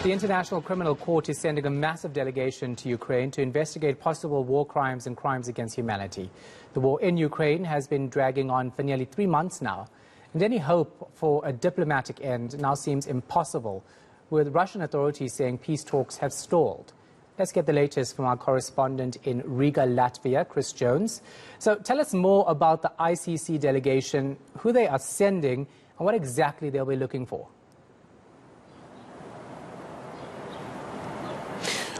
The International Criminal Court is sending a massive delegation to Ukraine to investigate possible war crimes and crimes against humanity. The war in Ukraine has been dragging on for nearly 3 months now, and any hope for a diplomatic end now seems impossible, with Russian authorities saying peace talks have stalled. Let's get the latest from our correspondent in Riga, Latvia, Chris Jones. So tell us more about the ICC delegation, who they are sending, and what exactly they'll be looking for.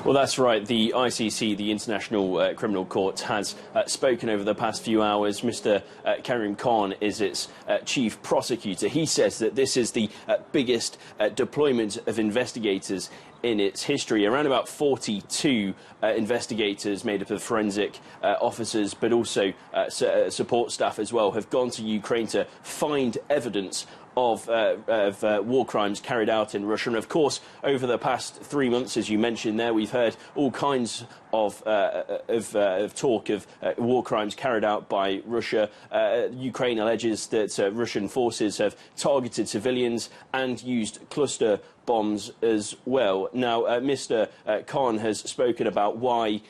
Well, that's right. The ICC, the International Criminal Court, has spoken over the past few hours. Mr. Karim Khan is its chief prosecutor. He says that this is the biggest deployment of investigators in its history. Around about 42 investigators made up of forensic officers, but also support staff as well, have gone to Ukraine to find evidence of war crimes carried out in Russia. And of course, over the past 3 months, as you mentioned there, we've heard all kinds of talk of war crimes carried out by Russia. Ukraine alleges that Russian forces have targeted civilians and used cluster bombs as well. Now, Mr. Khan has spoken about why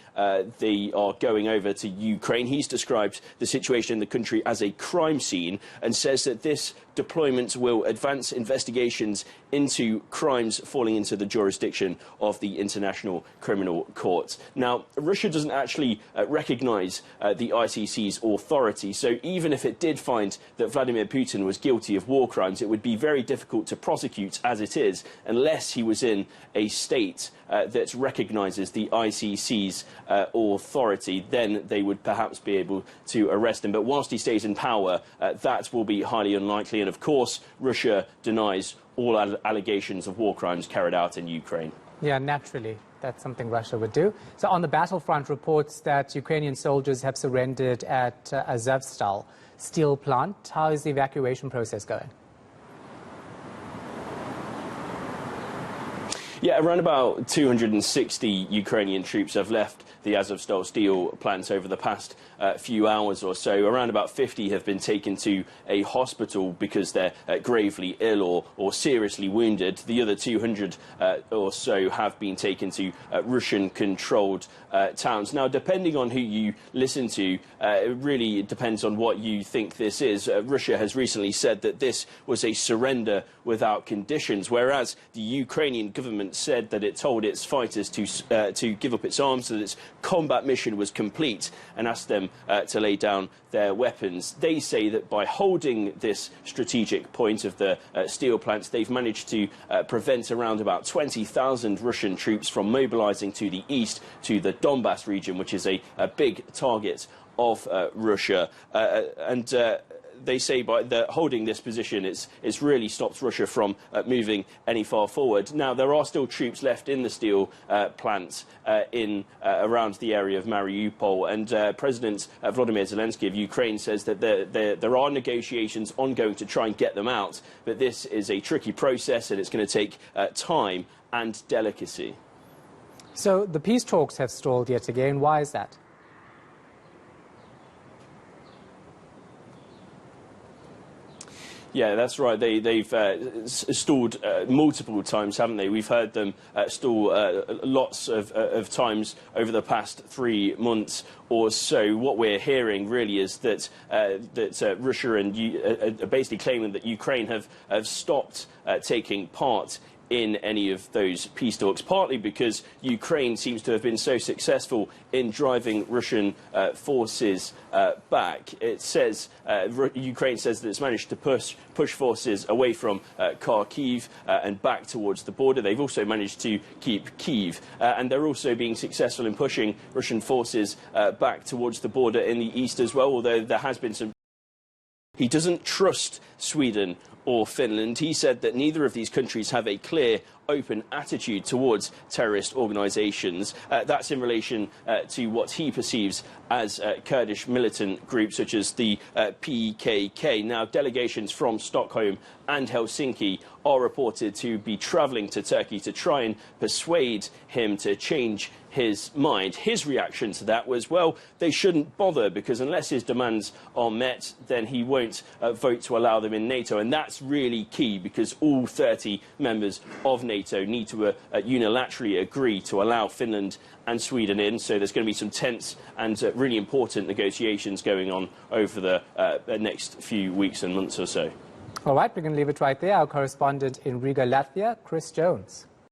they are going over to Ukraine. He's described the situation in the country as a crime scene and says that this deployment will advance investigations into crimes falling into the jurisdiction of the International Criminal Court. Now, Russia doesn't actually recognise the ICC's authority, so even if it did find that Vladimir Putin was guilty of war crimes, it would be very difficult to prosecute as it is, unless he was in a state that recognises the ICC's authority. Then they would perhaps be able to arrest him. But whilst he stays in power, that will be highly unlikely. And of course, Russia denies all allegations of war crimes carried out in Ukraine. Yeah, naturally. That's something Russia would do. So on the battlefront, reports that Ukrainian soldiers have surrendered at Azovstal steel plant. How is the evacuation process going? Yeah, around about 260 Ukrainian troops have left the Azovstal steel plant over the past few hours or so. Around about 50 have been taken to a hospital because they're gravely ill or seriously wounded. The other 200 or so have been taken to Russian-controlled towns. Now, depending on who you listen to, it really depends on what you think this is. Russia has recently said that this was a surrender without conditions, whereas the Ukrainian government said that it told its fighters to give up its arms, so that its combat mission was complete, and asked them to lay down their weapons. They say that by holding this strategic point of the steel plants, they've managed to prevent around about 20,000 Russian troops from mobilising to the east, to the Donbass region, which is a big target of Russia. They say by holding this position, it's really stopped Russia from moving any far forward. Now, there are still troops left in the steel plants around the area of Mariupol, and President Volodymyr Zelensky of Ukraine says that there are negotiations ongoing to try and get them out, but this is a tricky process and it's going to take time and delicacy. So the peace talks have stalled yet again. Why is that? Yeah, that's right. They've stalled multiple times, haven't they? We've heard them stall lots of times over the past 3 months or so. What we're hearing really is that Russia are basically claiming that Ukraine have stopped taking part in any of those peace talks, partly because Ukraine seems to have been so successful in driving Russian forces back. It says Ukraine says that it's managed to push forces away from Kharkiv and back towards the border. They've also managed to keep Kyiv, and they're also being successful in pushing Russian forces back towards the border in the east as well, although there has been some. He doesn't trust Sweden or Finland. He said that neither of these countries have a clear, open attitude towards terrorist organisations. That's in relation to what he perceives as Kurdish militant groups such as the PKK. Now, delegations from Stockholm and Helsinki are reported to be travelling to Turkey to try and persuade him to change his mind. His reaction to that was, well, they shouldn't bother, because unless his demands are met, then he won't vote to allow them in NATO. And that's really key, because all 30 members of NATO need to unilaterally agree to allow Finland and Sweden in. So there's going to be some tense and really important negotiations going on over the next few weeks and months or so. All right, we're going to leave it right there. Our correspondent in Riga, Latvia, Chris Jones.